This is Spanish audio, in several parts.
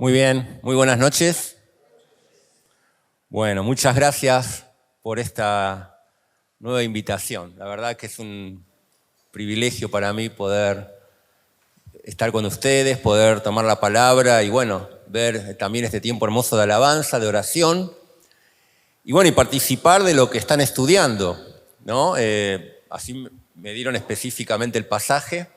Muy bien, muy buenas noches. Bueno, muchas gracias por esta nueva invitación. La verdad que es un privilegio para mí poder estar con ustedes, poder tomar la palabra y bueno, ver también este tiempo hermoso de alabanza, de oración y bueno, y participar de lo que están estudiando, ¿no? Así me dieron específicamente el pasaje,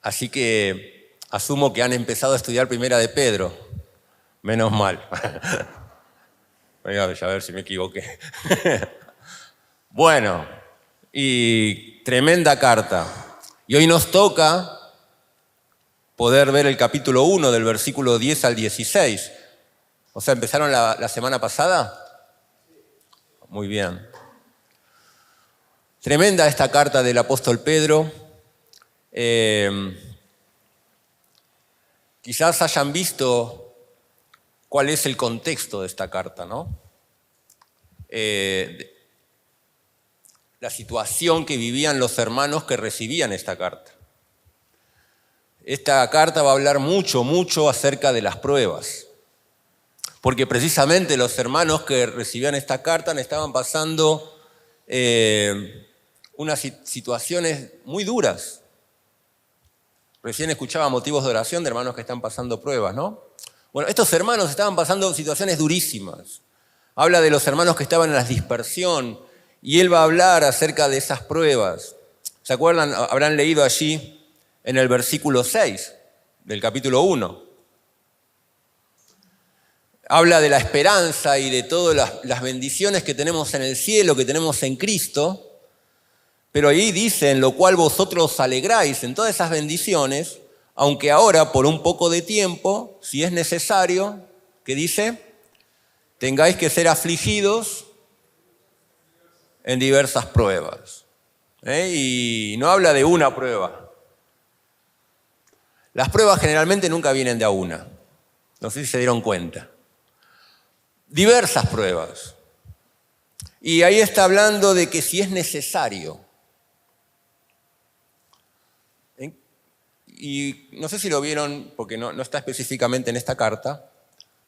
así que asumo que han empezado a estudiar Primera de Pedro. Menos mal. Voy a ver si me equivoqué. Bueno, y tremenda carta. Y hoy nos toca poder ver el capítulo 1 del versículo 10 al 16. O sea, ¿empezaron la semana pasada? Muy bien. Tremenda esta carta del apóstol Pedro. Quizás hayan visto cuál es el contexto de esta carta, ¿no? La situación que vivían los hermanos que recibían esta carta. Esta carta va a hablar mucho acerca de las pruebas, porque precisamente los hermanos que recibían esta carta estaban pasando unas situaciones muy duras. Recién escuchaba motivos de oración de hermanos que están pasando pruebas, ¿no? Bueno, estos hermanos estaban pasando situaciones durísimas. Habla de los hermanos que estaban en la dispersión y él va a hablar acerca de esas pruebas. ¿Se acuerdan? Habrán leído allí en el versículo 6 del capítulo 1. Habla de la esperanza y de todas las bendiciones que tenemos en el cielo, que tenemos en Cristo. Pero ahí dice, en lo cual vosotros os alegráis en todas esas bendiciones, aunque ahora por un poco de tiempo, si es necesario, ¿qué dice? Tengáis que ser afligidos en diversas pruebas. Y no habla de una prueba. Las pruebas generalmente nunca vienen de a una. No sé si se dieron cuenta. Diversas pruebas. Y ahí está hablando de que si es necesario. Y no sé si lo vieron, porque no está específicamente en esta carta,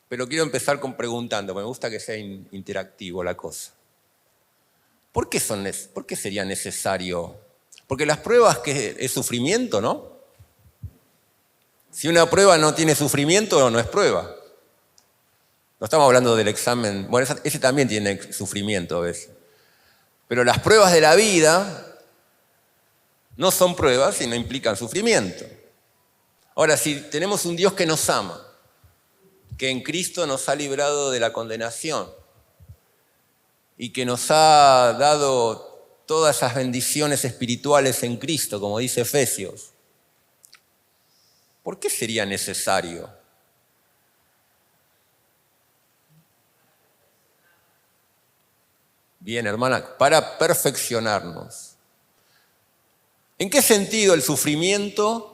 pero quiero empezar preguntando, me gusta que sea interactivo la cosa. ¿Por qué sería necesario? Porque las pruebas que es sufrimiento, ¿no? Si una prueba no tiene sufrimiento, no es prueba. No estamos hablando del examen, bueno, ese también tiene sufrimiento a veces. Pero las pruebas de la vida no son pruebas y no implican sufrimiento. Ahora, si tenemos un Dios que nos ama, que en Cristo nos ha librado de la condenación y que nos ha dado todas esas bendiciones espirituales en Cristo, como dice Efesios, ¿por qué sería necesario? Bien, hermana, para perfeccionarnos. ¿En qué sentido el sufrimiento,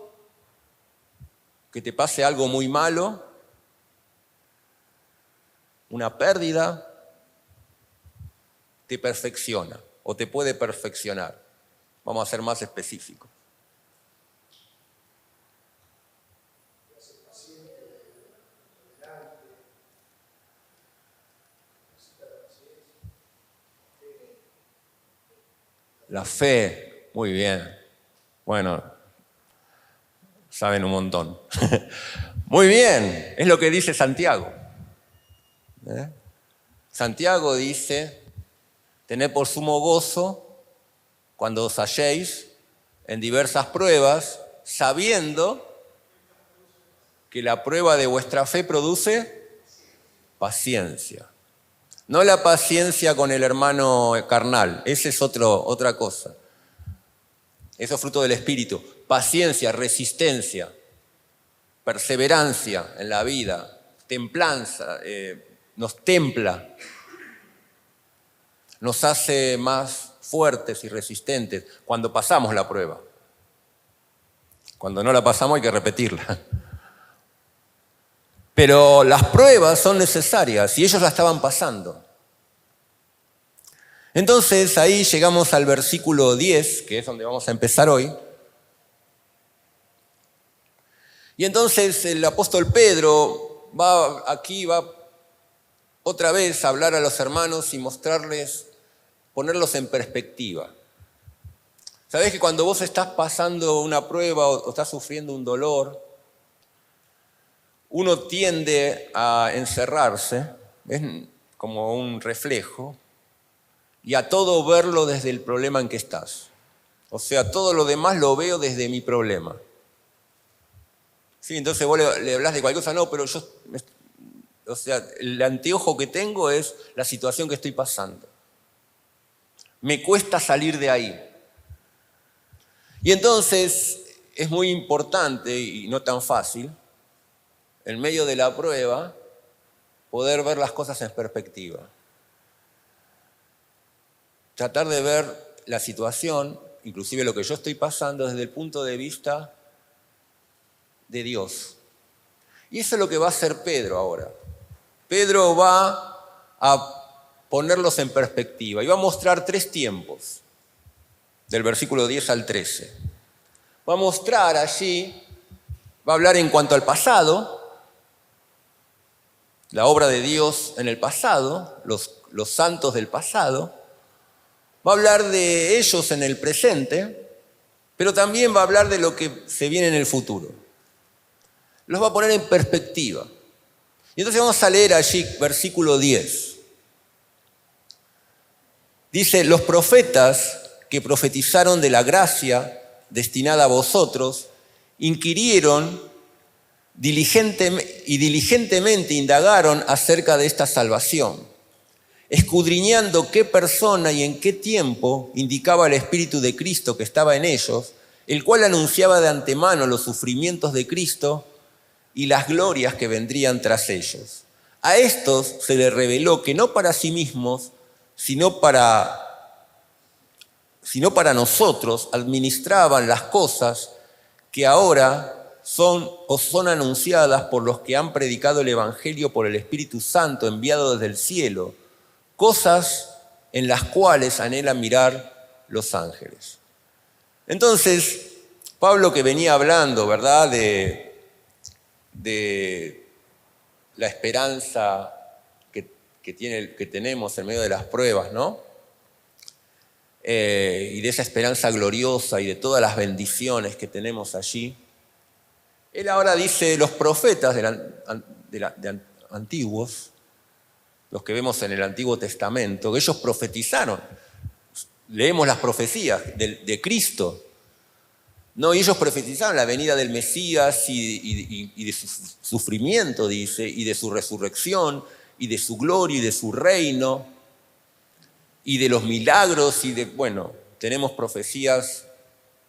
que te pase algo muy malo, una pérdida, te perfecciona o te puede perfeccionar? Vamos a ser más específicos. La fe, muy bien. Bueno, saben un montón. Muy bien, es lo que dice Santiago. Santiago dice, tened por sumo gozo cuando os halléis en diversas pruebas, sabiendo que la prueba de vuestra fe produce paciencia. No la paciencia con el hermano carnal, esa es otra cosa. Eso es fruto del Espíritu. Paciencia, resistencia, perseverancia en la vida, templanza, nos templa, nos hace más fuertes y resistentes cuando pasamos la prueba. Cuando no la pasamos hay que repetirla. Pero las pruebas son necesarias y ellos la estaban pasando. Entonces ahí llegamos al versículo 10, que es donde vamos a empezar hoy. Y entonces el apóstol Pedro va otra vez a hablar a los hermanos y mostrarles, ponerlos en perspectiva. Sabés que cuando vos estás pasando una prueba o estás sufriendo un dolor, uno tiende a encerrarse, es como un reflejo, y a todo verlo desde el problema en que estás. O sea, todo lo demás lo veo desde mi problema. Sí, entonces vos le hablás de cualquier cosa, no, pero yo, o sea, el anteojo que tengo es la situación que estoy pasando. Me cuesta salir de ahí. Y entonces es muy importante y no tan fácil, en medio de la prueba, poder ver las cosas en perspectiva. Tratar de ver la situación, inclusive lo que yo estoy pasando, desde el punto de vista de Dios. Y eso es lo que va a hacer Pedro ahora. Pedro va a ponerlos en perspectiva y va a mostrar 3 tiempos, del versículo 10 al 13. Va a mostrar allí, va a hablar en cuanto al pasado, la obra de Dios en el pasado, los santos del pasado. Va a hablar de ellos en el presente, pero también va a hablar de lo que se viene en el futuro. Los va a poner en perspectiva. Y entonces vamos a leer allí versículo 10. Dice, los profetas que profetizaron de la gracia destinada a vosotros, inquirieron diligentemente indagaron acerca de esta salvación, escudriñando qué persona y en qué tiempo indicaba el Espíritu de Cristo que estaba en ellos, el cual anunciaba de antemano los sufrimientos de Cristo y las glorias que vendrían tras ellos. A estos se les reveló que no para sí mismos, sino para nosotros administraban las cosas que ahora son anunciadas por los que han predicado el Evangelio por el Espíritu Santo enviado desde el cielo, cosas en las cuales anhelan mirar los ángeles. Entonces, Pablo, que venía hablando, ¿verdad?, de la esperanza que tenemos en medio de las pruebas, ¿no? Y de esa esperanza gloriosa y de todas las bendiciones que tenemos allí. Él ahora dice, los profetas antiguos, los que vemos en el Antiguo Testamento, que ellos profetizaron. Leemos las profecías de Cristo, ¿no? Y ellos profetizaron la venida del Mesías y de su sufrimiento, dice, y de su resurrección, y de su gloria y de su reino, y de los milagros, tenemos profecías,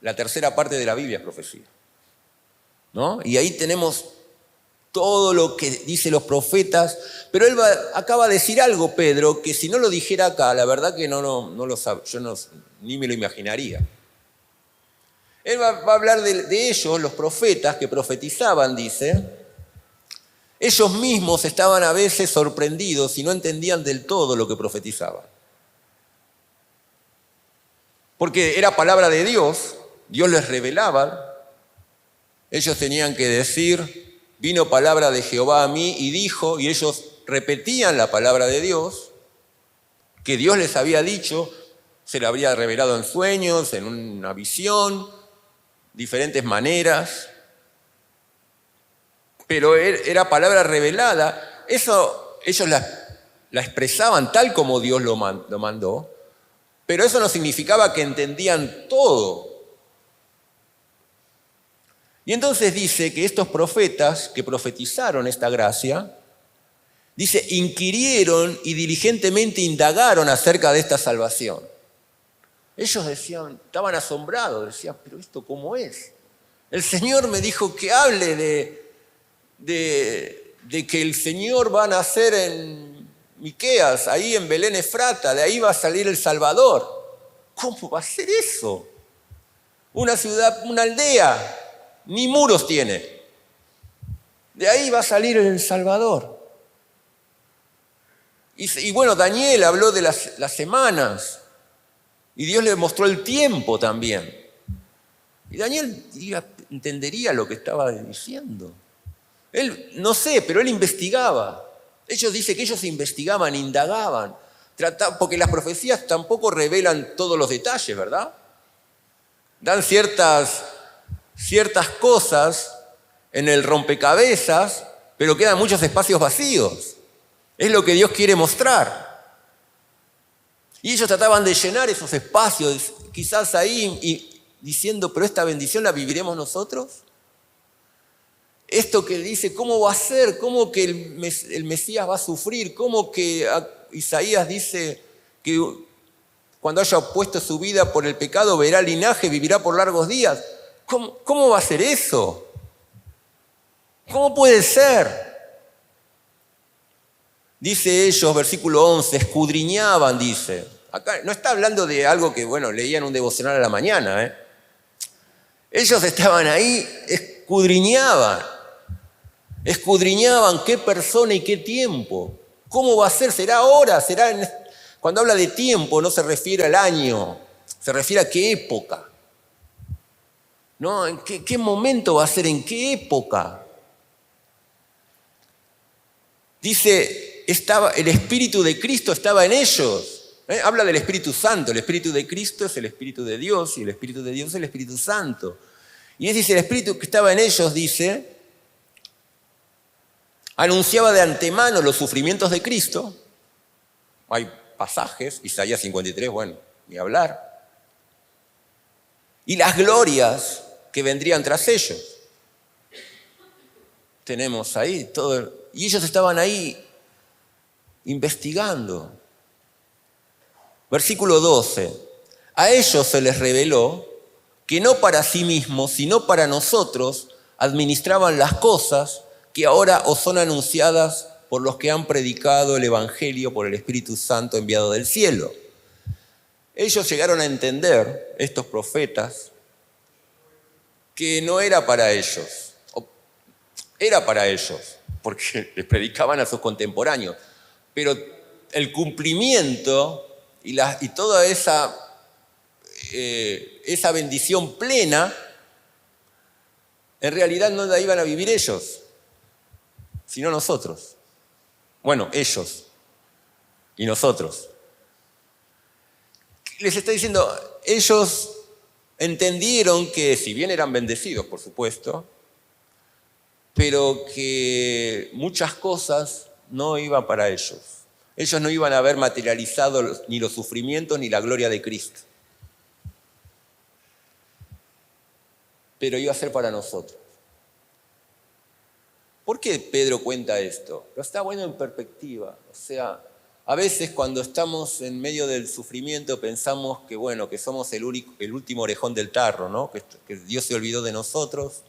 la tercera parte de la Biblia es profecía, ¿no? Y ahí tenemos todo lo que dicen los profetas, pero él acaba de decir algo, Pedro, que si no lo dijera acá, la verdad que no lo sabe, ni me lo imaginaría. Él va a hablar de ellos, los profetas que profetizaban, dice. Ellos mismos estaban a veces sorprendidos y no entendían del todo lo que profetizaban. Porque era palabra de Dios, Dios les revelaba. Ellos tenían que decir, vino palabra de Jehová a mí y dijo, y ellos repetían la palabra de Dios, que Dios les había dicho, se le había revelado en sueños, en una visión, diferentes maneras, pero era palabra revelada. Eso ellos la expresaban tal como Dios lo mandó, pero eso no significaba que entendían todo. Y entonces dice que estos profetas que profetizaron esta gracia, dice, inquirieron y diligentemente indagaron acerca de esta salvación. Ellos decían, estaban asombrados, decían, pero ¿esto cómo es? El Señor me dijo que hable de que el Señor va a nacer en Miqueas, ahí en Belén Efrata, de ahí va a salir el Salvador. ¿Cómo va a ser eso? Una ciudad, una aldea, ni muros tiene. De ahí va a salir el Salvador. Y bueno, Daniel habló de las semanas. Y Dios le mostró el tiempo también. Y Daniel diga, entendería lo que estaba diciendo. Él, no sé, pero él investigaba. Ellos dicen que ellos investigaban, indagaban, porque las profecías tampoco revelan todos los detalles, ¿verdad? Dan ciertas cosas en el rompecabezas, pero quedan muchos espacios vacíos. Es lo que Dios quiere mostrar. Y ellos trataban de llenar esos espacios, quizás ahí, y diciendo, pero esta bendición la viviremos nosotros. Esto que dice, ¿cómo va a ser? ¿Cómo que el Mesías va a sufrir? ¿Cómo que Isaías dice que cuando haya puesto su vida por el pecado verá linaje, vivirá por largos días? ¿Cómo va a ser eso? ¿Cómo puede ser? Dice ellos, versículo 11, escudriñaban, dice. Acá no está hablando de algo que, leían un devocional a la mañana. Ellos estaban ahí, escudriñaban qué persona y qué tiempo. ¿Cómo va a ser? ¿Será ahora? Cuando habla de tiempo no se refiere al año, se refiere a qué época. ¿No? ¿En qué momento va a ser? ¿En qué época? Dice, el Espíritu de Cristo estaba en ellos. Habla del Espíritu Santo. El Espíritu de Cristo es el Espíritu de Dios y el Espíritu de Dios es el Espíritu Santo. Y dice, el Espíritu que estaba en ellos, dice, anunciaba de antemano los sufrimientos de Cristo. Hay pasajes, Isaías 53, ni hablar. Y las glorias que vendrían tras ellos. Tenemos ahí todo. Y ellos estaban ahí investigando. Versículo 12. A ellos se les reveló que no para sí mismos, sino para nosotros, administraban las cosas que ahora os son anunciadas por los que han predicado el Evangelio por el Espíritu Santo enviado del cielo. Ellos llegaron a entender, estos profetas, que no era para ellos. Era para ellos, porque les predicaban a sus contemporáneos. Pero el cumplimiento y toda esa bendición plena, en realidad no la iban a vivir ellos, sino nosotros. Ellos y nosotros. Les está diciendo, ellos entendieron que si bien eran bendecidos, por supuesto, pero que muchas cosas no iban para ellos. Ellos no iban a ver materializado ni los sufrimientos ni la gloria de Cristo. Pero iba a ser para nosotros. ¿Por qué Pedro cuenta esto? Pero está bueno en perspectiva. O sea, a veces cuando estamos en medio del sufrimiento pensamos que, que somos el último orejón del tarro, ¿no? Que Dios se olvidó de nosotros,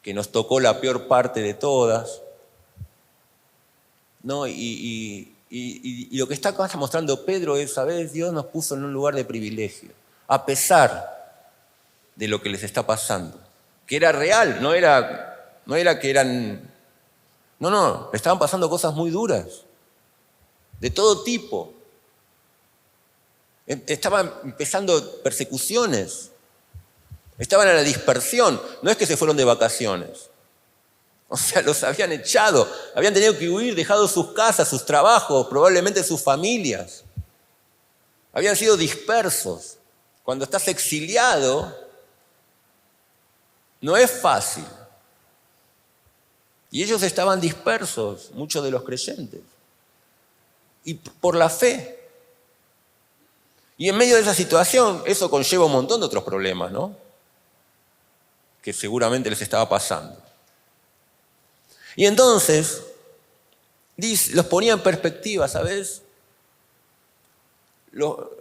que nos tocó la peor parte de todas, ¿no? Y lo que está acá mostrando Pedro es, ¿sabes? Dios nos puso en un lugar de privilegio, a pesar de lo que les está pasando, que era real, no era que eran... No, estaban pasando cosas muy duras, de todo tipo. Estaban empezando persecuciones, estaban en la dispersión, no es que se fueron de vacaciones. O sea, los habían echado, habían tenido que huir, dejado sus casas, sus trabajos, probablemente sus familias. Habían sido dispersos. Cuando estás exiliado, no es fácil. Y ellos estaban dispersos, muchos de los creyentes. Y por la fe. Y en medio de esa situación, eso conlleva un montón de otros problemas, ¿no? Que seguramente les estaba pasando. Y entonces, los ponía en perspectiva, ¿sabes?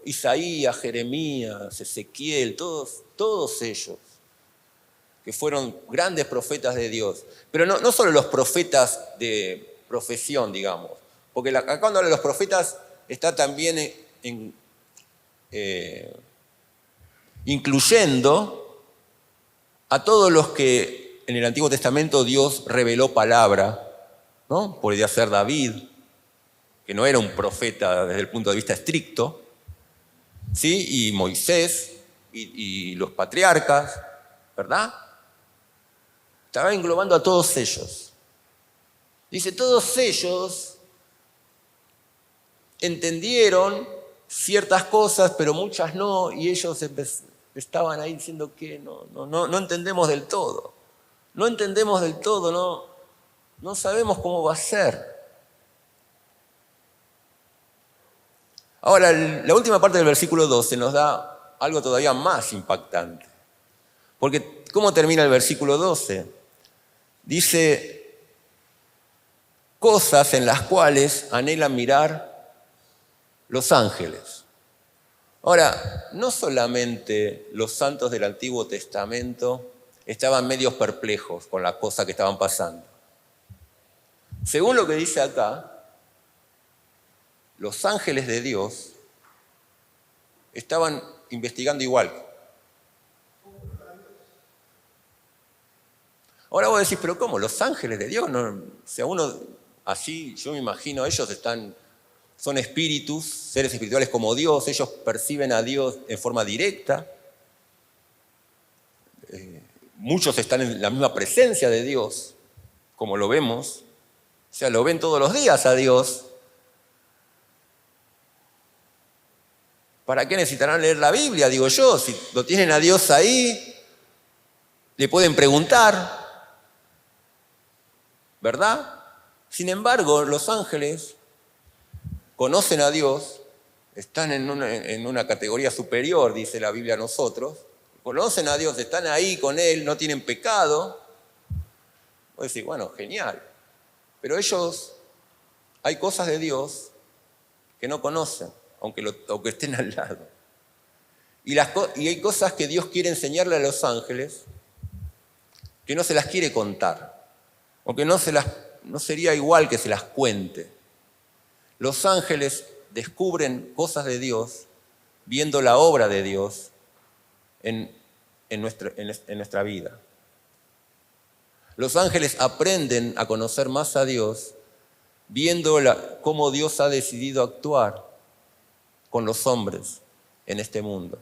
Isaías, Jeremías, Ezequiel, todos ellos, que fueron grandes profetas de Dios. Pero no solo los profetas de profesión, digamos, porque acá cuando habla de los profetas está también incluyendo a todos los que en el Antiguo Testamento Dios reveló palabra, ¿no? Podría ser David, que no era un profeta desde el punto de vista estricto, ¿sí? Y Moisés y los patriarcas, ¿verdad? Estaba englobando a todos ellos. Dice, todos ellos entendieron ciertas cosas, pero muchas no, y ellos estaban ahí diciendo que no entendemos del todo. No entendemos del todo, no sabemos cómo va a ser. Ahora, la última parte del versículo 12 nos da algo todavía más impactante. Porque, ¿cómo termina el versículo 12? Dice, cosas en las cuales anhelan mirar los ángeles. Ahora, no solamente los santos del Antiguo Testamento estaban medios perplejos con las cosas que estaban pasando. Según lo que dice acá, los ángeles de Dios estaban investigando igual. Ahora vos decís, pero ¿cómo? ¿Los ángeles de Dios? No, o sea, uno así, yo me imagino, ellos son espíritus, seres espirituales como Dios, ellos perciben a Dios en forma directa. Muchos están en la misma presencia de Dios, como lo vemos. O sea, lo ven todos los días a Dios. ¿Para qué necesitarán leer la Biblia? Digo yo, si lo tienen a Dios ahí, le pueden preguntar, ¿verdad? Sin embargo, los ángeles conocen a Dios, están en una categoría superior, dice la Biblia a nosotros, conocen a Dios, están ahí con Él, no tienen pecado. Vos decís, bueno, genial. Pero ellos, hay cosas de Dios que no conocen, aunque estén al lado. Y hay cosas que Dios quiere enseñarle a los ángeles que no se las quiere contar, o que no sería igual que se las cuente. Los ángeles descubren cosas de Dios viendo la obra de Dios en nuestra vida. Los ángeles aprenden a conocer más a Dios viendo cómo Dios ha decidido actuar con los hombres en este mundo.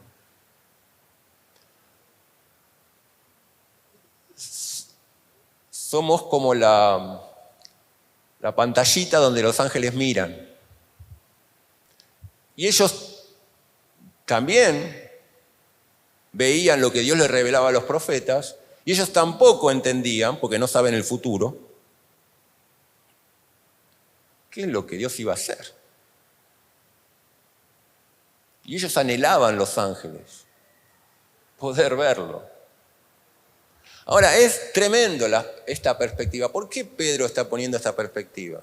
Somos como la pantallita donde los ángeles miran. Y ellos también veían lo que Dios les revelaba a los profetas, y ellos tampoco entendían, porque no saben el futuro, qué es lo que Dios iba a hacer. Y ellos anhelaban, los ángeles, poder verlo. Ahora, es tremendo esta perspectiva. ¿Por qué Pedro está poniendo esta perspectiva?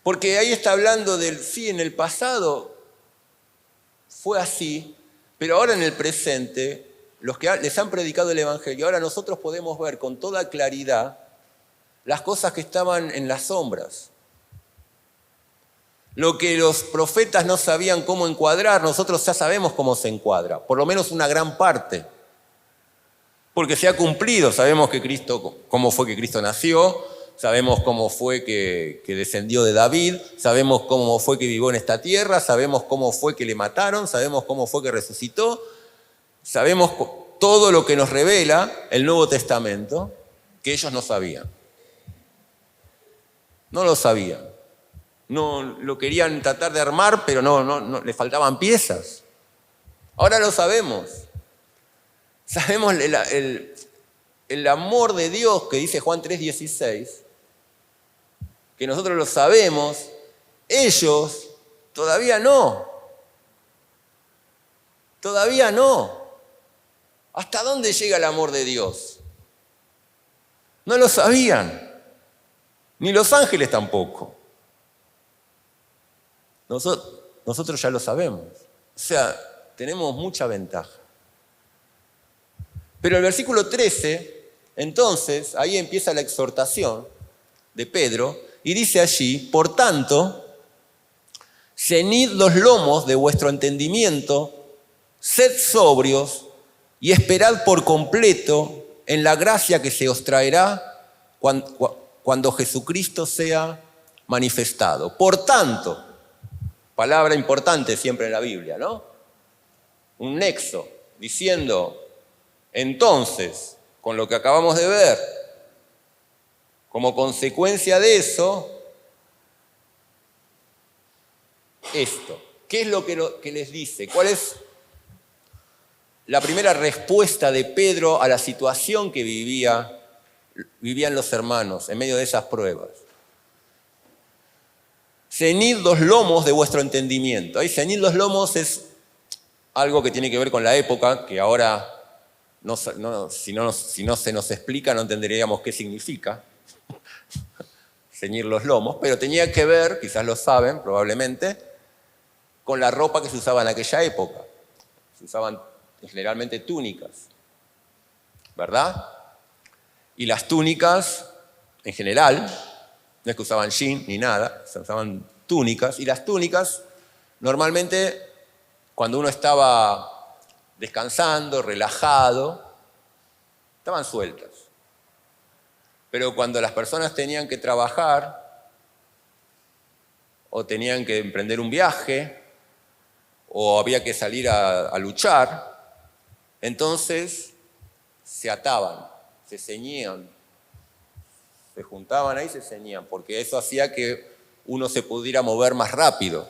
Porque ahí está hablando sí, en el pasado fue así, pero ahora en el presente, los que les han predicado el Evangelio, ahora nosotros podemos ver con toda claridad las cosas que estaban en las sombras. Lo que los profetas no sabían cómo encuadrar, nosotros ya sabemos cómo se encuadra, por lo menos una gran parte. Porque se ha cumplido, sabemos cómo fue que Cristo nació, sabemos cómo fue que descendió de David, sabemos cómo fue que vivió en esta tierra, sabemos cómo fue que le mataron, sabemos cómo fue que resucitó, sabemos todo lo que nos revela el Nuevo Testamento, que ellos no sabían. No lo sabían. No lo querían tratar de armar, pero no le faltaban piezas. Ahora lo sabemos. Sabemos el amor de Dios que dice Juan 3:16, que nosotros lo sabemos, ellos todavía no. Todavía no. ¿Hasta dónde llega el amor de Dios? No lo sabían, ni los ángeles tampoco. Nosotros ya lo sabemos. O sea, tenemos mucha ventaja. Pero el versículo 13, entonces, ahí empieza la exhortación de Pedro, y dice allí, por tanto, ceñid los lomos de vuestro entendimiento, sed sobrios y esperad por completo en la gracia que se os traerá cuando Jesucristo sea manifestado. Por tanto, palabra importante siempre en la Biblia, ¿no? Un nexo, diciendo, entonces, con lo que acabamos de ver, como consecuencia de eso, esto. ¿Qué es lo que les dice? ¿Cuál es la primera respuesta de Pedro a la situación que vivían los hermanos en medio de esas pruebas? Ceñid los lomos de vuestro entendimiento. Ahí ceñid los lomos es algo que tiene que ver con la época, que ahora si no se nos explica no entenderíamos qué significa ceñir los lomos, pero tenía que ver, quizás lo saben probablemente, con la ropa que se usaba en aquella época. Se usaban generalmente túnicas, ¿verdad? Y las túnicas, en general, no es que usaban jean ni nada, se usaban túnicas, y las túnicas normalmente cuando uno estaba descansando, relajado, estaban sueltas. Pero cuando las personas tenían que trabajar o tenían que emprender un viaje o había que salir a luchar, entonces se ataban, se ceñían, se juntaban ahí y se ceñían, porque eso hacía que uno se pudiera mover más rápido,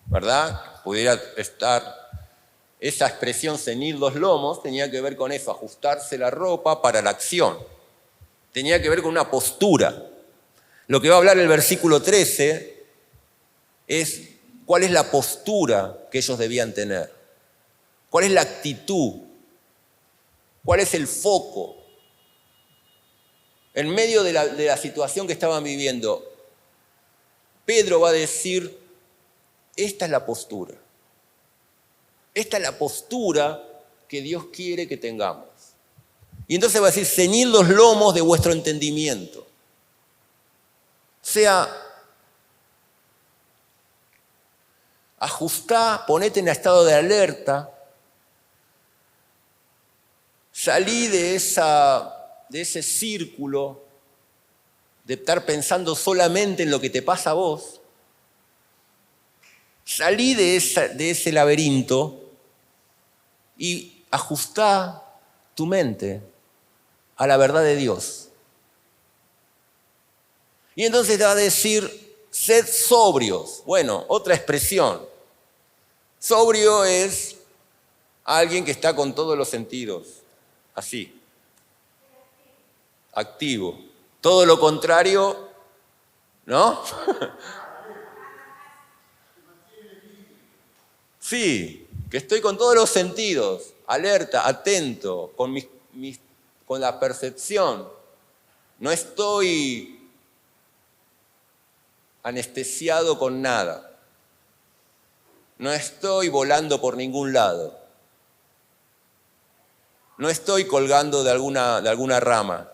¿verdad? Pudiera estar. Esa expresión ceñir los lomos tenía que ver con eso, ajustarse la ropa para la acción. Tenía que ver con una postura. Lo que va a hablar el versículo 13 es cuál es la postura que ellos debían tener, cuál es la actitud, cuál es el foco. En medio de la situación que estaban viviendo, Pedro va a decir, esta es la postura. Esta es la postura que Dios quiere que tengamos. Y entonces va a decir, ceñid los lomos de vuestro entendimiento. O sea, ajustá, ponete en estado de alerta, salí de ese círculo de estar pensando solamente en lo que te pasa a vos, salí de ese laberinto y ajustá tu mente a la verdad de Dios. Y entonces te va a decir, sed sobrios. Bueno, otra expresión. Sobrio es alguien que está con todos los sentidos, así, activo. Todo lo contrario, ¿no? Sí, que estoy con todos los sentidos, alerta, atento, con la percepción. No estoy anestesiado con nada. No estoy volando por ningún lado. No estoy colgando de alguna rama.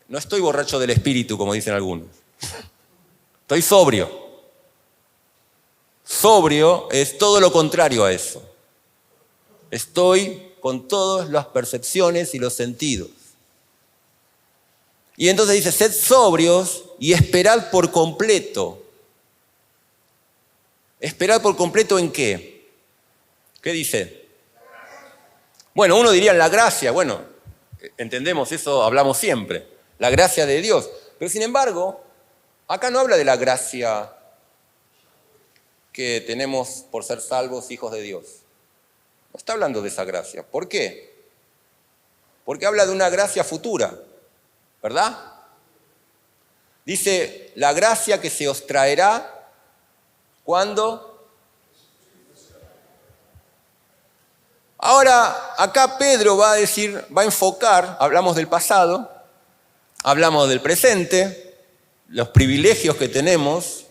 No estoy borracho del espíritu, como dicen algunos. Estoy sobrio. Sobrio es todo lo contrario a eso. Estoy con todas las percepciones y los sentidos. Y entonces dice, sed sobrios y esperad por completo. ¿Esperad por completo en qué? ¿Qué dice? Bueno, uno diría en la gracia. Bueno, entendemos eso, hablamos siempre. La gracia de Dios. Pero sin embargo, acá no habla de la gracia que tenemos por ser salvos, hijos de Dios. No está hablando de esa gracia. ¿Por qué? Porque habla de una gracia futura, ¿verdad? Dice, la gracia que se os traerá, ¿cuándo? Ahora, acá Pedro va a decir, va a enfocar, hablamos del pasado, hablamos del presente, los privilegios que tenemos,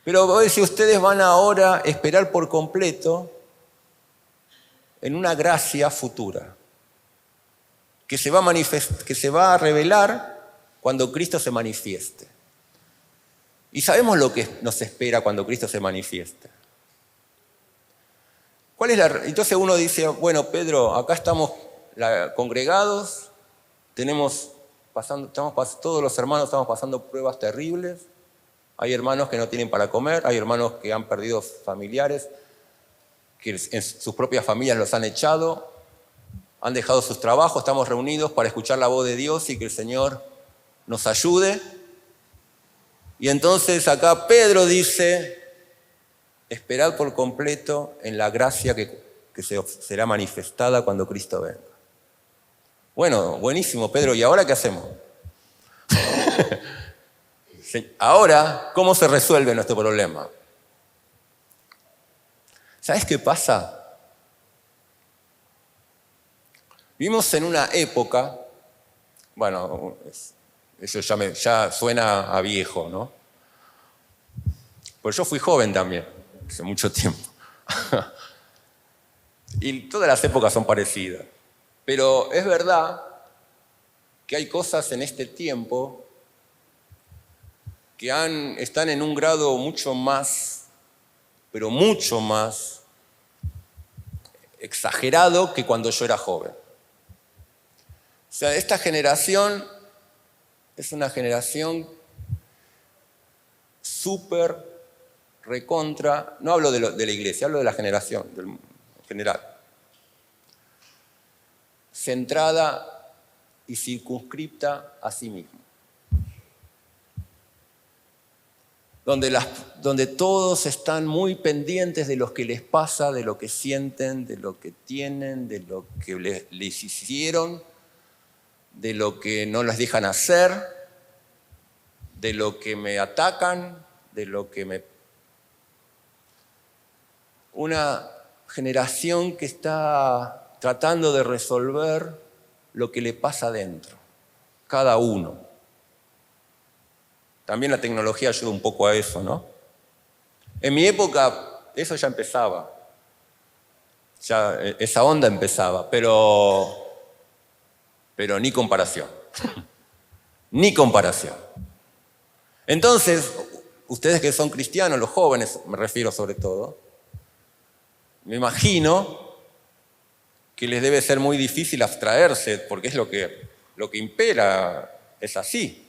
pero voy a decir, ustedes van ahora a esperar por completo en una gracia futura, que se va a revelar cuando Cristo se manifieste. Y sabemos lo que nos espera cuando Cristo se manifieste. Entonces uno dice, bueno, Pedro, acá estamos congregados, todos los hermanos estamos pasando pruebas terribles. Hay hermanos que no tienen para comer, hay hermanos que han perdido familiares, que en sus propias familias los han echado, han dejado sus trabajos, estamos reunidos para escuchar la voz de Dios y que el Señor nos ayude. Y entonces acá Pedro dice, esperad por completo en la gracia que será manifestada cuando Cristo venga. Bueno, buenísimo, Pedro, ¿y ahora qué hacemos? Ahora, ¿cómo se resuelve nuestro problema? ¿Sabes qué pasa? Vivimos en una época, bueno, eso ya suena a viejo, ¿no? Pues yo fui joven también, hace mucho tiempo. Y todas las épocas son parecidas. Pero es verdad que hay cosas en este tiempo que están en un grado mucho más, pero mucho más exagerado que cuando yo era joven. O sea, esta generación es una generación súper recontra, no hablo de la iglesia, hablo de la generación en general, centrada y circunscripta a sí misma. Donde todos están muy pendientes de lo que les pasa, de lo que sienten, de lo que tienen, de lo que les hicieron, de lo que no les dejan hacer, de lo que me atacan, de lo que me... Una generación que está tratando de resolver lo que le pasa adentro, cada uno. También la tecnología ayuda un poco a eso, ¿no? En mi época eso ya empezaba, ya esa onda empezaba, pero ni comparación, ni comparación. Entonces, ustedes que son cristianos, los jóvenes, me refiero sobre todo, me imagino que les debe ser muy difícil abstraerse, porque es lo que impera, es así.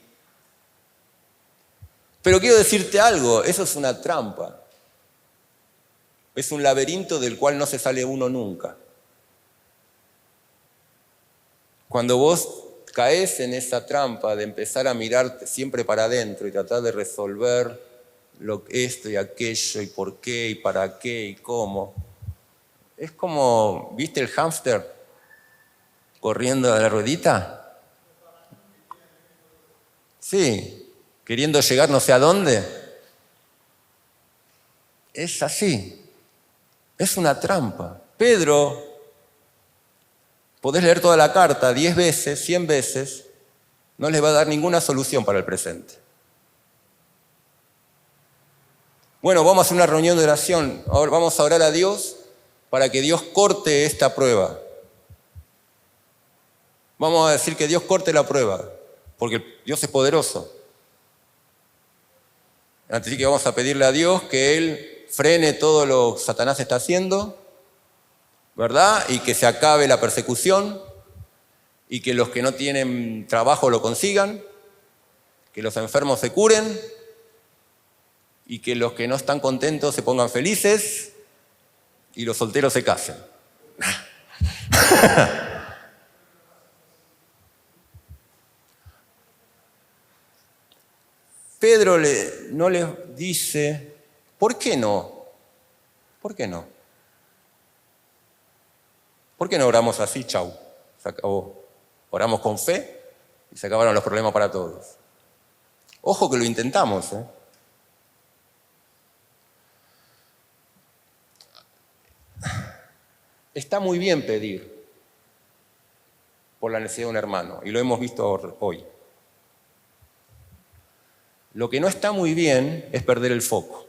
Pero quiero decirte algo, eso es una trampa. Es un laberinto del cual no se sale uno nunca. Cuando vos caes en esa trampa de empezar a mirar siempre para adentro y tratar de resolver esto y aquello y por qué y para qué y cómo, es como, ¿viste el hámster corriendo a la ruedita? Sí. Queriendo llegar no sé a dónde. Es así. Es una trampa. Pedro, podés leer toda la carta 10 veces, 100 veces, no les va a dar ninguna solución para el presente. Bueno, vamos a hacer una reunión de oración. Ahora vamos a orar a Dios para que Dios corte esta prueba. Vamos a decir que Dios corte la prueba, porque Dios es poderoso. Así que vamos a pedirle a Dios que Él frene todo lo que Satanás está haciendo, ¿verdad? Y que se acabe la persecución y que los que no tienen trabajo lo consigan, que los enfermos se curen y que los que no están contentos se pongan felices y los solteros se casen. Pedro no les dice, ¿por qué no? ¿Por qué no? ¿Por qué no oramos así? Chau, se acabó. Oramos con fe y se acabaron los problemas para todos. Ojo que lo intentamos, ¿eh? Está muy bien pedir por la necesidad de un hermano, y lo hemos visto hoy. Lo que no está muy bien es perder el foco.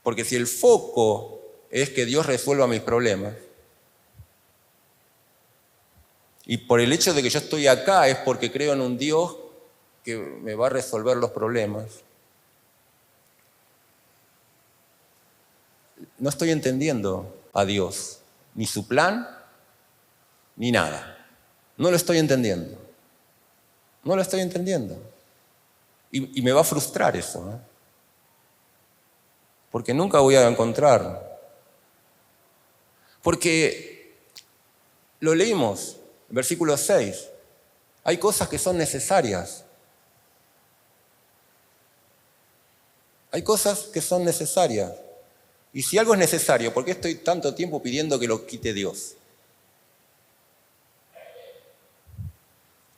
Porque si el foco es que Dios resuelva mis problemas, y por el hecho de que yo estoy acá es porque creo en un Dios que me va a resolver los problemas, no estoy entendiendo a Dios, ni su plan, ni nada. No lo estoy entendiendo. No lo estoy entendiendo. Y me va a frustrar eso, ¿no? porque nunca voy a encontrar. Porque lo leímos, versículo 6, hay cosas que son necesarias. Hay cosas que son necesarias. Y si algo es necesario, ¿por qué estoy tanto tiempo pidiendo que lo quite Dios?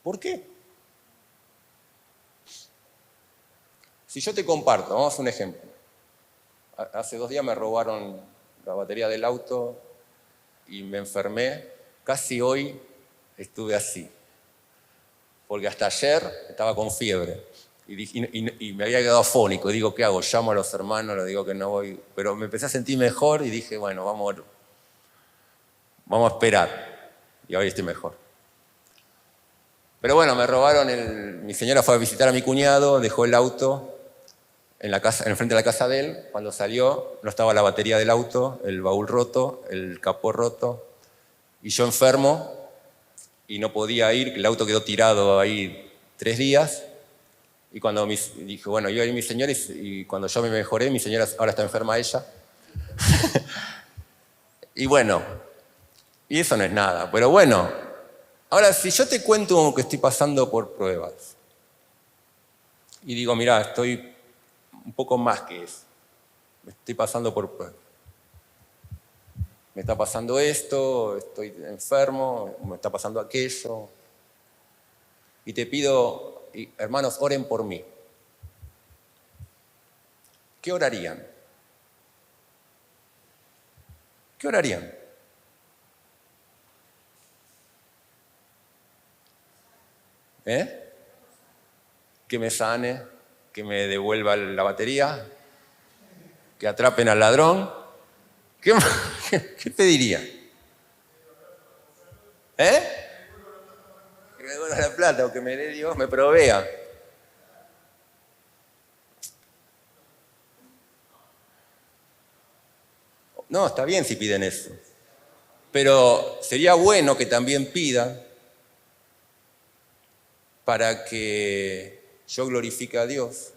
¿Por qué? Si yo te comparto, vamos a hacer un ejemplo. Hace 2 días me robaron la batería del auto y me enfermé. Casi hoy estuve así. Porque hasta ayer estaba con fiebre. Y me había quedado afónico. Y digo, ¿qué hago? Llamo a los hermanos, les digo que no voy. Pero me empecé a sentir mejor y dije, bueno, vamos a esperar. Y ahora estoy mejor. Pero bueno, me robaron mi señora fue a visitar a mi cuñado, dejó el auto en el frente de la casa de él. Cuando salió, no estaba la batería del auto, el baúl roto, el capó roto. Y yo enfermo y no podía ir, el auto quedó tirado ahí 3 días. Y cuando dije, bueno, yo y mi señora, y cuando yo me mejoré, mi señora ahora está enferma ella. Y bueno, y eso no es nada. Pero bueno, ahora si yo te cuento que estoy pasando por pruebas, y digo, mirá, estoy un poco más que eso, estoy pasando por pruebas. Me está pasando esto, estoy enfermo, me está pasando aquello. Y te pido, hermanos, oren por mí. ¿Qué orarían? ¿Qué orarían? Que me sane, que me devuelva la batería, que atrapen al ladrón. ¿Qué pediría? Que me devuelva la plata o que me dé Dios, me provea. No, está bien si piden eso. Pero sería bueno que también pidan para que yo glorifique a Dios,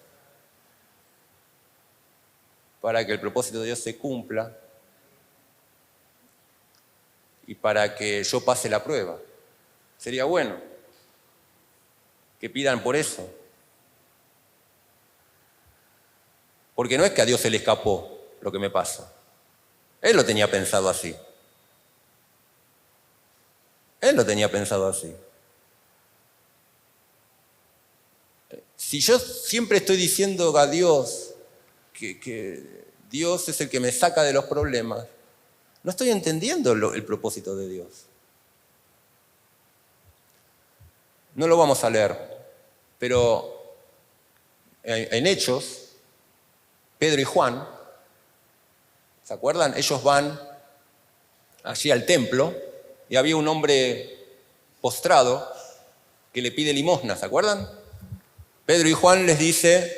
para que el propósito de Dios se cumpla y para que yo pase la prueba. Sería bueno que pidan por eso. Porque no es que a Dios se le escapó lo que me pasa. Él lo tenía pensado así. Él lo tenía pensado así. Si yo siempre estoy diciendo a Dios que Dios es el que me saca de los problemas, no estoy entendiendo el propósito de Dios. No lo vamos a leer, pero en Hechos, Pedro y Juan, ¿se acuerdan? Ellos van allí al templo y había un hombre postrado que le pide limosna, ¿se acuerdan? Pedro y Juan les dice,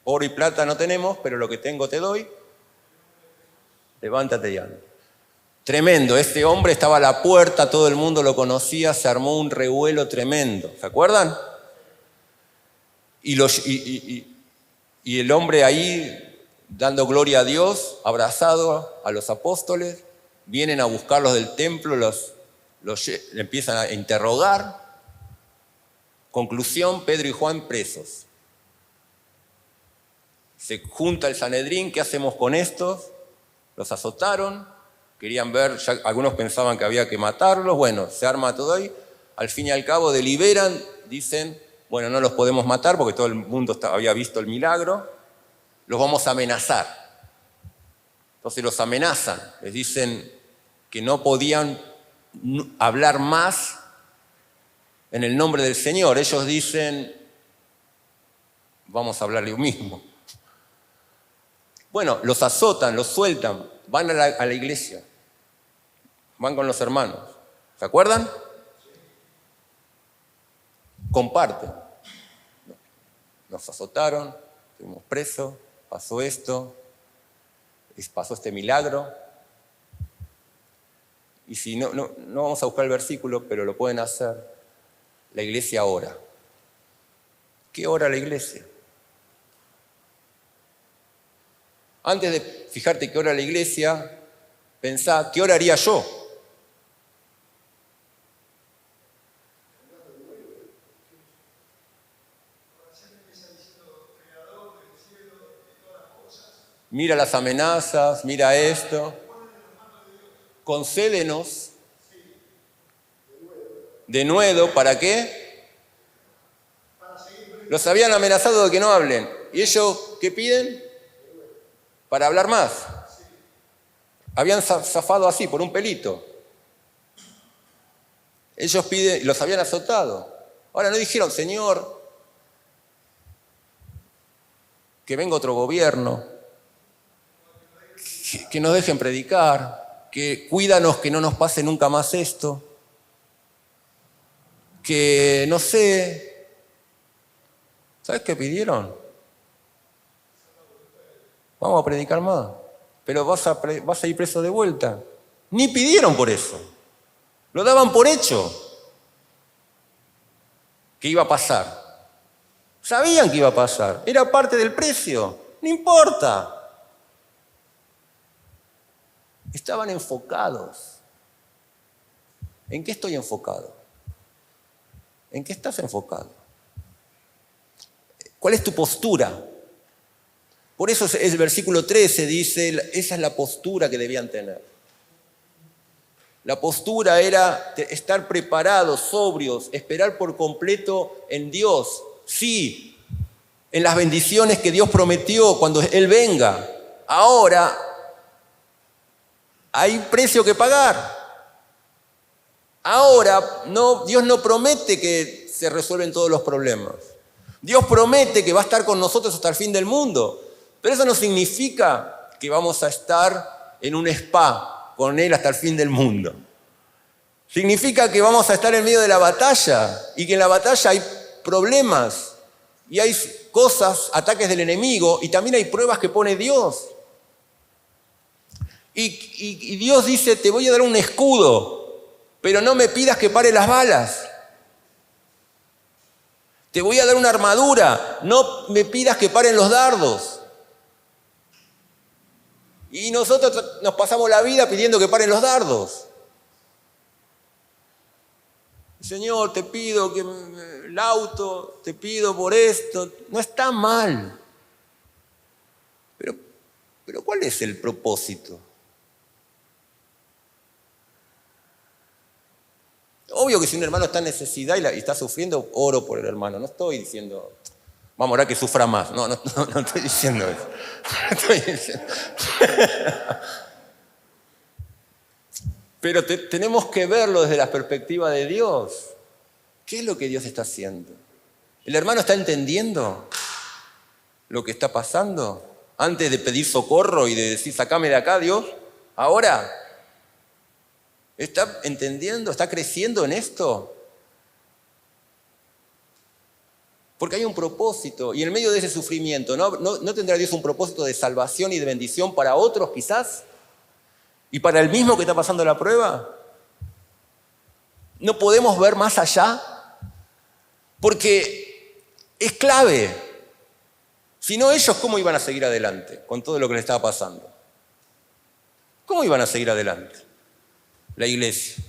oro y plata no tenemos, pero lo que tengo te doy, levántate y anda. Tremendo, este hombre estaba a la puerta, todo el mundo lo conocía, se armó un revuelo tremendo, ¿se acuerdan? Y el hombre ahí, dando gloria a Dios, abrazado a los apóstoles, vienen a buscarlos del templo, le empiezan a interrogar. Conclusión, Pedro y Juan presos. Se junta el Sanedrín, ¿qué hacemos con estos? Los azotaron, querían ver, ya algunos pensaban que había que matarlos, bueno, se arma todo ahí, al fin y al cabo deliberan, dicen, bueno, no los podemos matar porque todo el mundo había visto el milagro, los vamos a amenazar. Entonces los amenazan, les dicen que no podían hablar más en el nombre del Señor. Ellos dicen, vamos a hablar lo mismo. Bueno, los azotan, los sueltan, van a la iglesia, van con los hermanos. ¿Se acuerdan? Comparten. Nos azotaron, fuimos presos, pasó esto, pasó este milagro. Y si no vamos a buscar el versículo, pero lo pueden hacer. La iglesia ora. ¿Qué ora la iglesia? Antes de fijarte qué ora la iglesia, pensá qué oraría yo. Mira las amenazas, mira esto. Concédenos de nuevo, ¿para qué? Los habían amenazado de que no hablen. ¿Y ellos qué piden? Para hablar más. Habían zafado así, por un pelito. Ellos piden, los habían azotado. Ahora no dijeron, Señor, que venga otro gobierno, que nos dejen predicar, que cuídanos que no nos pase nunca más esto, que no sé. ¿Sabes qué pidieron? Vamos a predicar más, pero vas a ir preso de vuelta. Ni pidieron por eso. Lo daban por hecho que iba a pasar. Sabían que iba a pasar. Era parte del precio. No importa. Estaban enfocados. ¿En qué estoy enfocado? ¿En qué estás enfocado? ¿Cuál es tu postura? Por eso el versículo 13 dice, esa es la postura que debían tener. La postura era estar preparados, sobrios, esperar por completo en Dios. Sí, en las bendiciones que Dios prometió cuando Él venga. Ahora hay precio que pagar. Ahora Dios no promete que se resuelven todos los problemas. Dios promete que va a estar con nosotros hasta el fin del mundo. Pero eso no significa que vamos a estar en un spa con Él hasta el fin del mundo. Significa que vamos a estar en medio de la batalla y que en la batalla hay problemas y hay cosas, ataques del enemigo y también hay pruebas que pone Dios. Y Dios dice, te voy a dar un escudo, pero no me pidas que pare las balas. Te voy a dar una armadura, no me pidas que paren los dardos. Y nosotros nos pasamos la vida pidiendo que paren los dardos. Señor, te pido que el auto, te pido por esto. No está mal. Pero ¿cuál es el propósito? Obvio que si un hermano está en necesidad y está sufriendo, oro por el hermano. No estoy diciendo, vamos a orar que sufra más. No estoy diciendo eso. No estoy diciendo. Pero tenemos que verlo desde la perspectiva de Dios. ¿Qué es lo que Dios está haciendo? ¿El hermano está entendiendo lo que está pasando? Antes de pedir socorro y de decir, sacame de acá, Dios, ahora, ¿está entendiendo? ¿Está creciendo en esto? Porque hay un propósito y en medio de ese sufrimiento, ¿no tendrá Dios un propósito de salvación y de bendición para otros quizás? ¿Y para el mismo que está pasando la prueba? ¿No podemos ver más allá? Porque es clave. Si no ellos, ¿cómo iban a seguir adelante con todo lo que les estaba pasando? ¿Cómo iban a seguir adelante? La iglesia.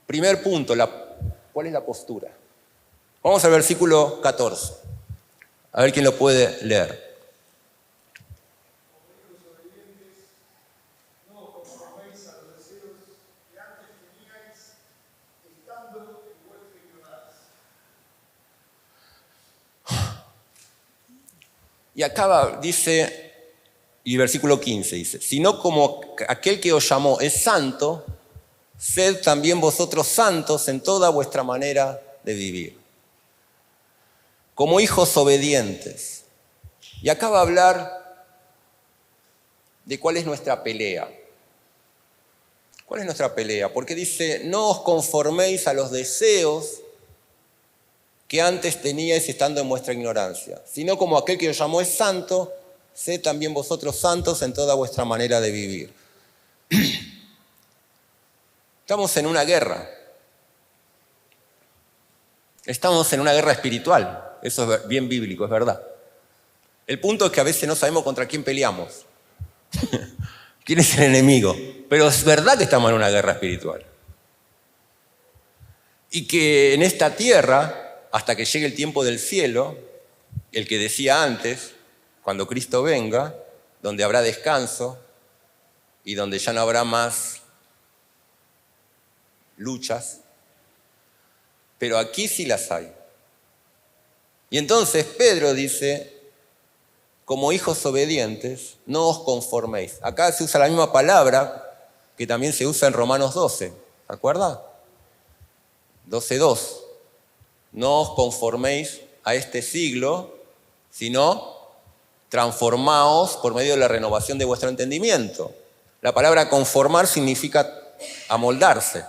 Primer punto, ¿cuál es la postura? Vamos al versículo 14. A ver quién lo puede leer. Y acá dice, y versículo 15 dice, sino como aquel que os llamó es santo, sed también vosotros santos en toda vuestra manera de vivir. Como hijos obedientes. Y acá va a hablar de cuál es nuestra pelea. ¿Cuál es nuestra pelea? Porque dice, no os conforméis a los deseos que antes teníais estando en vuestra ignorancia, sino como aquel que os llamó es santo, sed también vosotros santos en toda vuestra manera de vivir. Estamos en una guerra. Estamos en una guerra espiritual. Eso es bien bíblico, es verdad. El punto es que a veces no sabemos contra quién peleamos. ¿Quién es el enemigo? Pero es verdad que estamos en una guerra espiritual. Y que en esta tierra, hasta que llegue el tiempo del cielo, el que decía antes, cuando Cristo venga, donde habrá descanso y donde ya no habrá más luchas, pero aquí sí las hay. Y entonces Pedro dice, como hijos obedientes, no os conforméis. Acá se usa la misma palabra que también se usa en Romanos 12, ¿se acuerda? 12:2. No os conforméis a este siglo, sino transformaos por medio de la renovación de vuestro entendimiento. La palabra conformar significa amoldarse,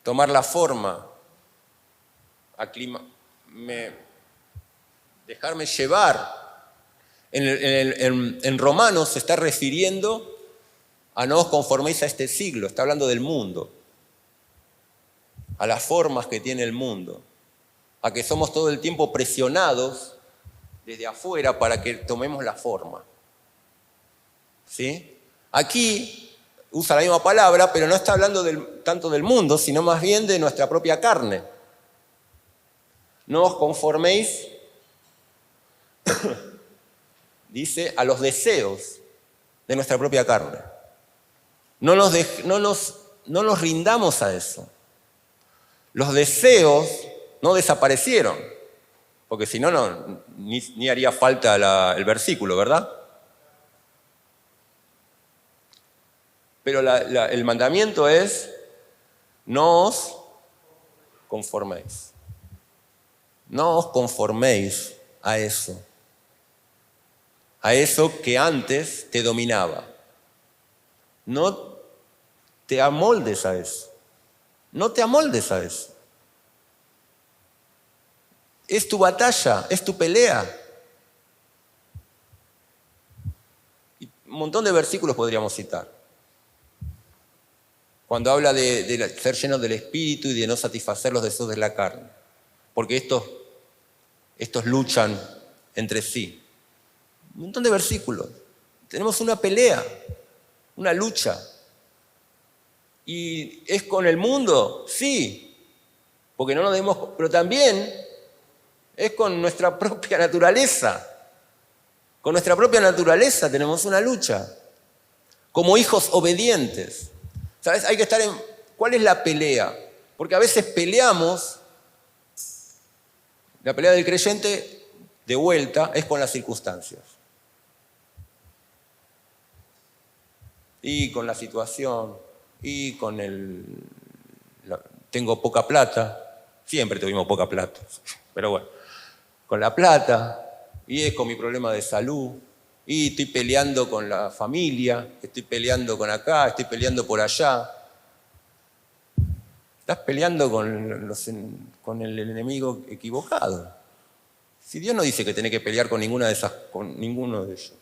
tomar la forma, dejarme llevar. En Romanos se está refiriendo a no os conforméis a este siglo, está hablando del mundo, a las formas que tiene el mundo, a que somos todo el tiempo presionados desde afuera para que tomemos la forma. ¿Sí? Aquí usa la misma palabra, pero no está hablando tanto del mundo, sino más bien de nuestra propia carne. No os conforméis, dice, a los deseos de nuestra propia carne. No nos rindamos a eso. Los deseos no desaparecieron, porque si no, ni haría falta el versículo, ¿verdad? Pero el mandamiento es, no os conforméis. No os conforméis a eso que antes te dominaba. No te amoldes a eso. No te amoldes a eso. Es tu batalla, es tu pelea. Y un montón de versículos podríamos citar. Cuando habla de ser llenos del Espíritu y de no satisfacer los deseos de la carne. Porque estos luchan entre sí. Un montón de versículos. Tenemos una pelea, una lucha. ¿Y es con el mundo? Sí, porque no nos debemos, pero también es con nuestra propia naturaleza. Con nuestra propia naturaleza tenemos una lucha. Como hijos obedientes. ¿Sabes? Hay que estar en... ¿Cuál es la pelea? Porque a veces peleamos, la pelea del creyente de vuelta es con las circunstancias. Y con la situación, y con tengo poca plata, siempre tuvimos poca plata, pero bueno, con la plata, y es con mi problema de salud, y estoy peleando con la familia, estoy peleando con acá, estoy peleando por allá. Estás peleando con el enemigo equivocado. Si Dios no dice que tenés que pelear con ninguno de ellos.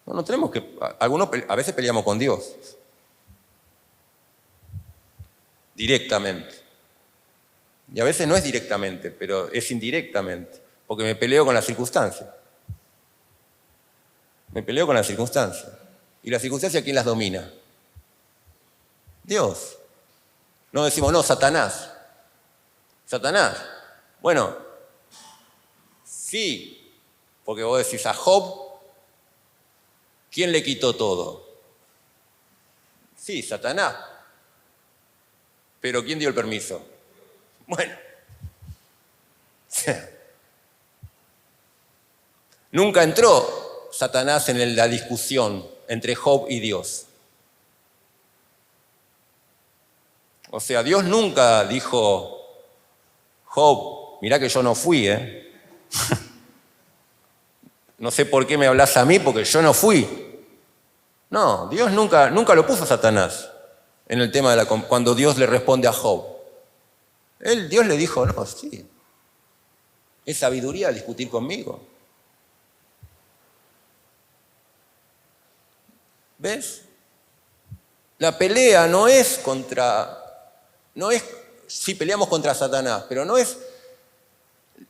No tenemos que... A veces peleamos con Dios. Directamente. Y a veces no es directamente, pero es indirectamente. Porque me peleo con la circunstancia. Me peleo con la circunstancia. ¿Y la circunstancia quién las domina? Dios. No decimos, no, Satanás. Satanás. Bueno, sí, porque vos decís a Job, ¿quién le quitó todo? Sí, Satanás. Pero ¿quién dio el permiso? Bueno. Nunca entró Satanás en la discusión entre Job y Dios. O sea, Dios nunca dijo, Job, mirá que yo no fui, No sé por qué me hablas a mí, porque yo no fui. No, Dios nunca lo puso a Satanás en el tema cuando Dios le responde a Job. Dios le dijo, no, sí, es sabiduría discutir conmigo. ¿Ves? La pelea no es sí peleamos contra Satanás, pero no es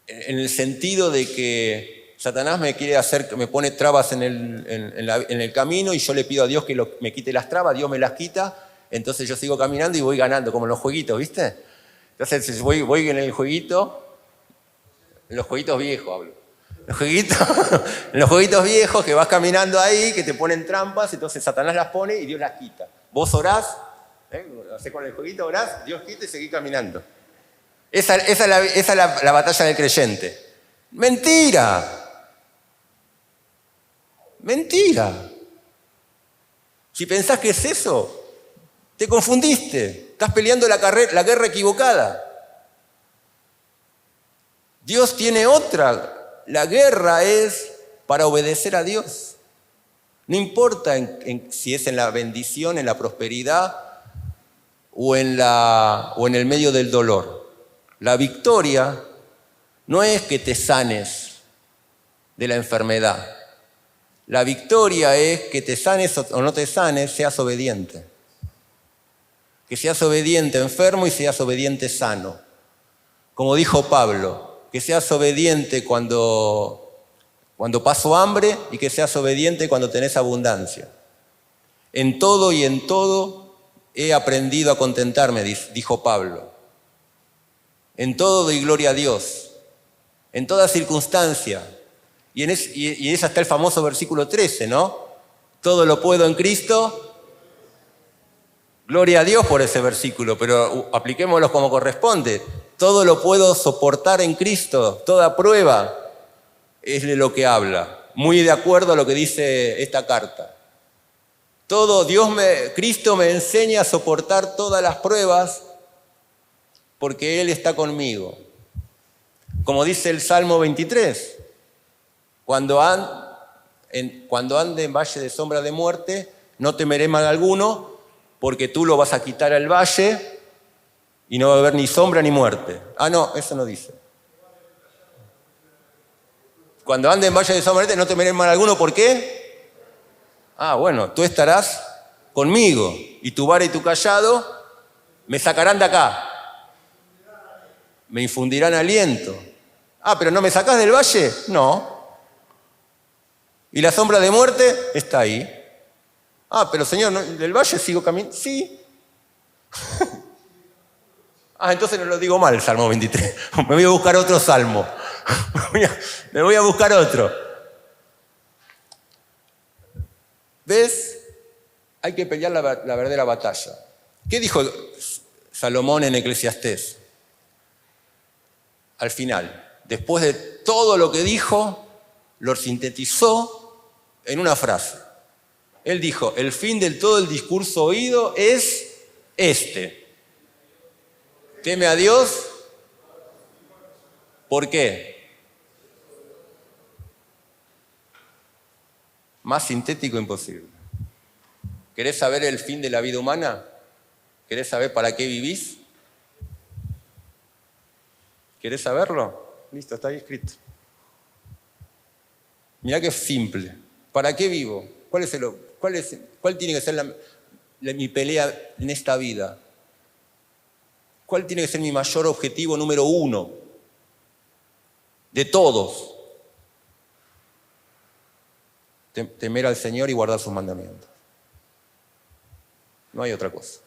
en el sentido de que Satanás me pone trabas en el camino y yo le pido a Dios que me quite las trabas, Dios me las quita, entonces yo sigo caminando y voy ganando, como en los jueguitos, ¿viste? Entonces voy en el jueguito, en los jueguitos viejos hablo. En los jueguitos viejos que vas caminando ahí, que te ponen trampas, entonces Satanás las pone y Dios las quita. Vos orás, hacés con el jueguito, orás, Dios quita y seguís caminando. Esa es la batalla del creyente. Mentira. Mentira. Si pensás que es eso, te confundiste. Estás peleando la guerra equivocada. Dios tiene otra. La guerra es para obedecer a Dios. No importa si es en la bendición, en la prosperidad o en el medio del dolor. La victoria no es que te sanes de la enfermedad. La victoria es que te sanes o no te sanes, seas obediente. Que seas obediente enfermo y seas obediente sano. Como dijo Pablo, que seas obediente cuando paso hambre y que seas obediente cuando tenés abundancia. En todo y en todo he aprendido a contentarme, dijo Pablo. En todo doy gloria a Dios. En toda circunstancia. Y en ese está el famoso versículo 13, ¿no? Todo lo puedo en Cristo. Gloria a Dios por ese versículo, pero apliquémoslo como corresponde. Todo lo puedo soportar en Cristo, toda prueba es de lo que habla. Muy de acuerdo a lo que dice esta carta. Cristo me enseña a soportar todas las pruebas porque Él está conmigo. Como dice el Salmo 23. Cuando ande en valle de sombra de muerte, no temeré mal alguno, porque tú lo vas a quitar al valle y no va a haber ni sombra ni muerte. Ah, no, eso no dice. Cuando ande en valle de sombra de muerte, no temeré mal alguno, ¿por qué? Ah, bueno, tú estarás conmigo y tu vara y tu cayado me sacarán de acá. Me infundirán aliento. Ah, pero ¿no me sacás del valle? No. ¿Y la sombra de muerte? Está ahí. Ah, pero Señor, ¿del valle sigo caminando? Sí. Ah, entonces no lo digo mal, el Salmo 23. Me voy a buscar otro salmo. Me voy a buscar otro. ¿Ves? Hay que pelear la verdadera batalla. ¿Qué dijo Salomón en Eclesiastés? Al final, después de todo lo que dijo, lo sintetizó en una frase. Él dijo, el fin de todo el discurso oído es este. Teme a Dios. ¿Por qué? Más sintético imposible. ¿Querés saber el fin de la vida humana? ¿Querés saber para qué vivís? ¿Querés saberlo? Listo, está ahí escrito. Mirá que es simple. ¿Para qué vivo? ¿Cuál tiene que ser mi pelea en esta vida? ¿Cuál tiene que ser mi mayor objetivo número 1? De todos. Temer al Señor y guardar sus mandamientos. No hay otra cosa.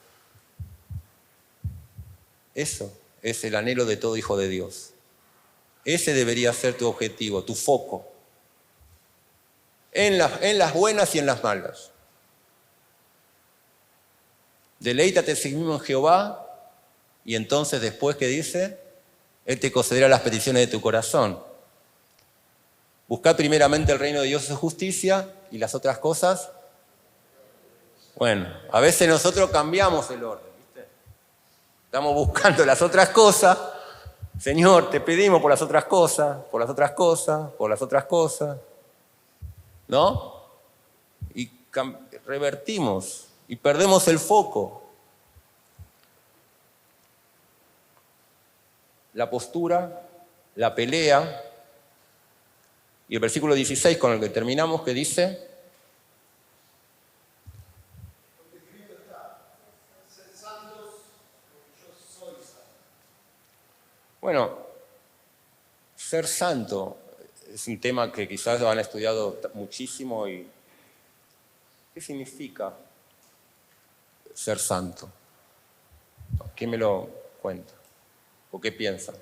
Eso es el anhelo de todo hijo de Dios. Ese debería ser tu objetivo, tu foco. En las buenas y en las malas. Deleítate a sí mismo en Jehová y entonces después, ¿qué dice? Él te concederá las peticiones de tu corazón. Buscad primeramente el reino de Dios y su justicia y las otras cosas. Bueno, a veces nosotros cambiamos el orden, ¿viste? Estamos buscando las otras cosas. Señor, te pedimos por las otras cosas, por las otras cosas, por las otras cosas. ¿No? Y revertimos y perdemos el foco. La postura, la pelea. Y el versículo 16 con el que terminamos, que dice: bueno, ser santo, es un tema que quizás lo han estudiado muchísimo. Y ¿qué significa ser santo? ¿Quién me lo cuenta? ¿O qué piensan?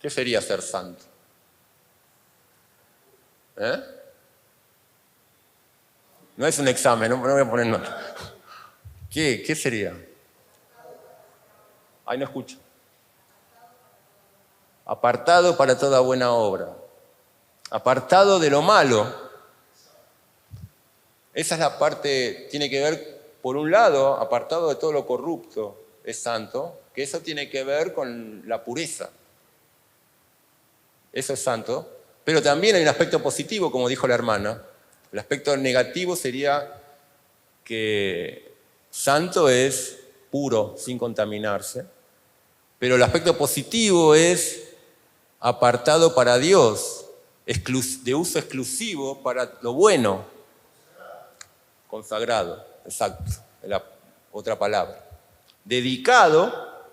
¿Qué sería ser santo? No es un examen, no voy a poner nota. ¿Qué sería? Ay, no escucho. Apartado para toda buena obra. Apartado de lo malo. Esa es la parte, tiene que ver, por un lado, apartado de todo lo corrupto, es santo, que eso tiene que ver con la pureza. Eso es santo. Pero también hay un aspecto positivo, como dijo la hermana. El aspecto negativo sería que santo es puro, sin contaminarse. Pero el aspecto positivo es apartado para Dios, de uso exclusivo para lo bueno. Consagrado, exacto, es la otra palabra. Dedicado,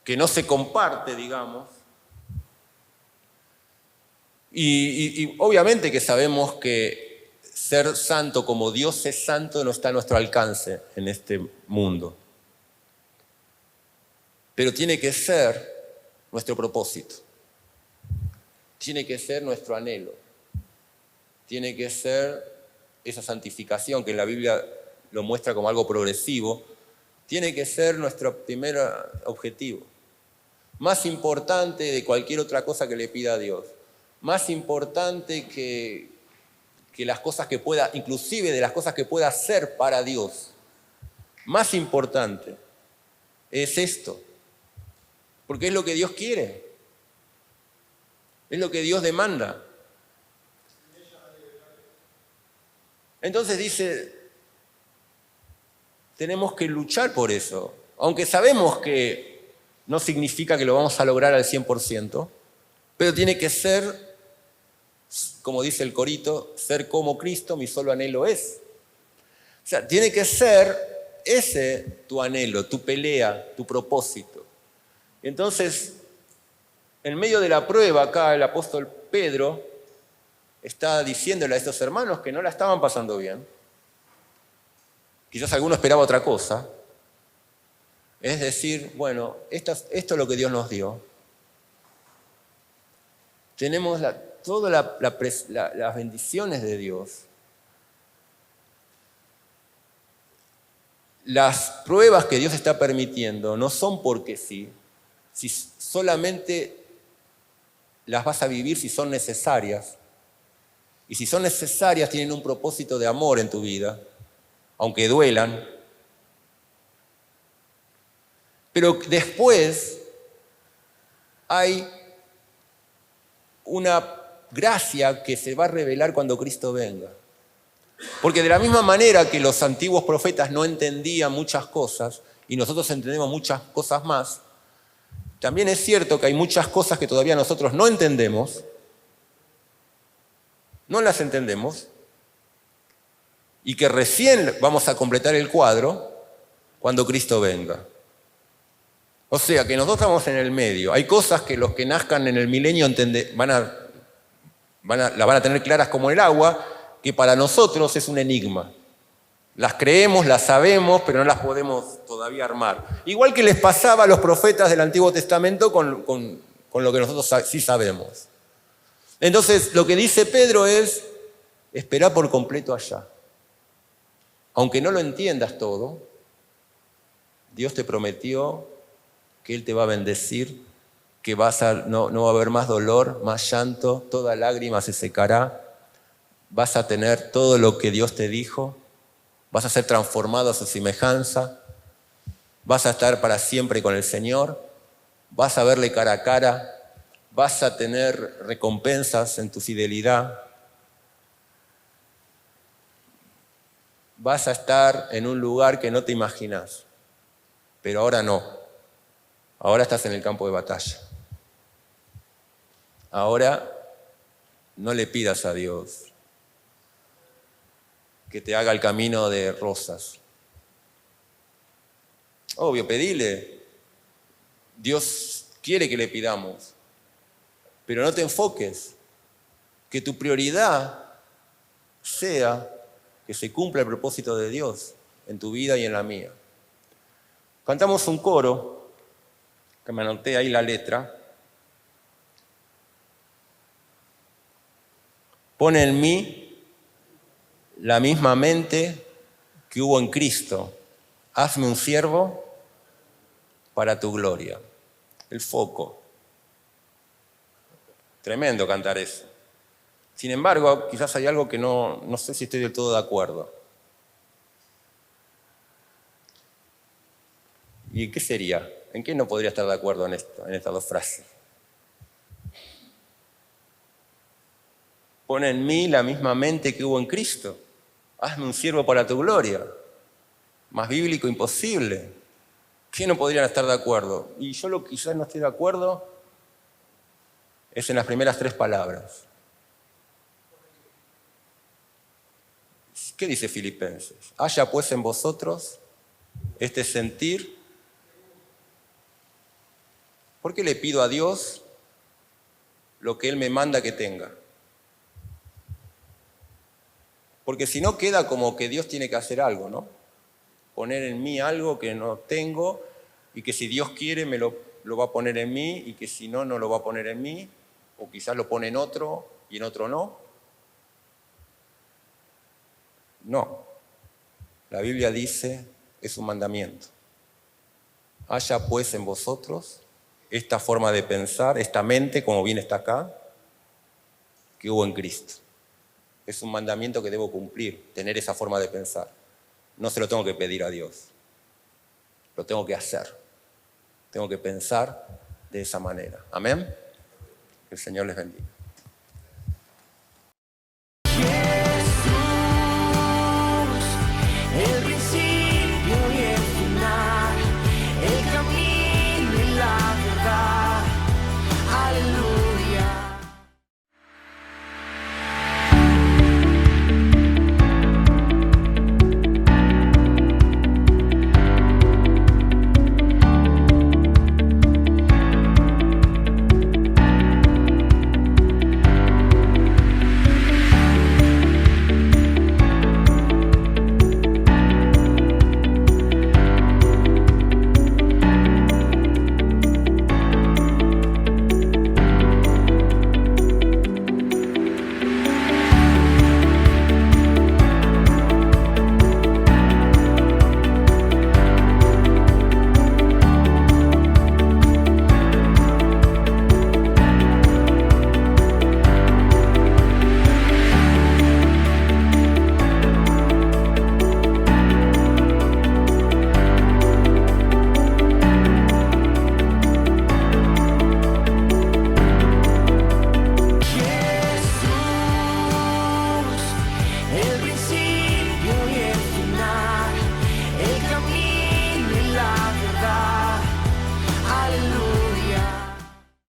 que no se comparte, digamos. Y obviamente que sabemos que ser santo como Dios es santo no está a nuestro alcance en este mundo. Pero tiene que ser nuestro propósito. Tiene que ser nuestro anhelo. Tiene que ser esa santificación que en la Biblia lo muestra como algo progresivo. Tiene que ser nuestro primer objetivo. Más importante de cualquier otra cosa que le pida a Dios. Más importante que las cosas que pueda, inclusive de las cosas que pueda hacer para Dios. Más importante es esto. Porque es lo que Dios quiere. Es lo que Dios demanda. Entonces dice, tenemos que luchar por eso. Aunque sabemos que no significa que lo vamos a lograr al 100%, pero tiene que ser, como dice el corito, ser como Cristo, mi solo anhelo es. O sea, tiene que ser ese tu anhelo, tu pelea, tu propósito. Y entonces, en medio de la prueba, acá el apóstol Pedro está diciéndole a estos hermanos que no la estaban pasando bien. Quizás alguno esperaba otra cosa. Es decir, bueno, esto es lo que Dios nos dio. Tenemos todas las bendiciones de Dios. Las pruebas que Dios está permitiendo no son porque sí, si solamente las vas a vivir si son necesarias. Y si son necesarias, tienen un propósito de amor en tu vida, aunque duelan. Pero después hay una gracia que se va a revelar cuando Cristo venga. Porque de la misma manera que los antiguos profetas no entendían muchas cosas y nosotros entendemos muchas cosas más, también es cierto que hay muchas cosas que todavía nosotros no entendemos, no las entendemos, y que recién vamos a completar el cuadro cuando Cristo venga. O sea, que nosotros estamos en el medio. Hay cosas que los que nazcan en el milenio las van a tener claras como el agua, que para nosotros es un enigma. Las creemos, las sabemos, pero no las podemos todavía armar. Igual que les pasaba a los profetas del Antiguo Testamento con lo que nosotros sí sabemos. Entonces, lo que dice Pedro es, esperá por completo allá. Aunque no lo entiendas todo, Dios te prometió que Él te va a bendecir, que no va a haber más dolor, más llanto, toda lágrima se secará, vas a tener todo lo que Dios te dijo, vas a ser transformado a su semejanza, vas a estar para siempre con el Señor, vas a verle cara a cara, vas a tener recompensas en tu fidelidad, vas a estar en un lugar que no te imaginas, pero ahora no, ahora estás en el campo de batalla. Ahora no le pidas a Dios que te haga el camino de rosas. Obvio, pedile. Dios quiere que le pidamos. Pero no te enfoques. Que tu prioridad sea que se cumpla el propósito de Dios en tu vida y en la mía. Cantamos un coro, que me anoté ahí la letra. Pone en mí la misma mente que hubo en Cristo. Hazme un siervo para tu gloria. El foco. Tremendo cantar eso. Sin embargo, quizás hay algo que no sé si estoy del todo de acuerdo. ¿Y qué sería? ¿En qué no podría estar de acuerdo en estas dos frases? Pon en mí la misma mente que hubo en Cristo. Hazme un siervo para tu gloria. Más bíblico imposible. ¿Qué no podrían estar de acuerdo? Y yo lo que quizás no estoy de acuerdo es en las primeras 3 palabras. ¿Qué dice Filipenses? Haya pues en vosotros este sentir. ¿Por qué le pido a Dios lo que Él me manda que tenga? Porque si no queda como que Dios tiene que hacer algo, ¿no? Poner en mí algo que no tengo y que si Dios quiere me lo va a poner en mí y que si no, no lo va a poner en mí, o quizás lo pone en otro y en otro no. No. La Biblia dice, es un mandamiento. Haya pues en vosotros esta forma de pensar, esta mente, como bien está acá, que hubo en Cristo. Es un mandamiento que debo cumplir, tener esa forma de pensar. No se lo tengo que pedir a Dios, lo tengo que hacer. Tengo que pensar de esa manera. Amén. Que el Señor les bendiga.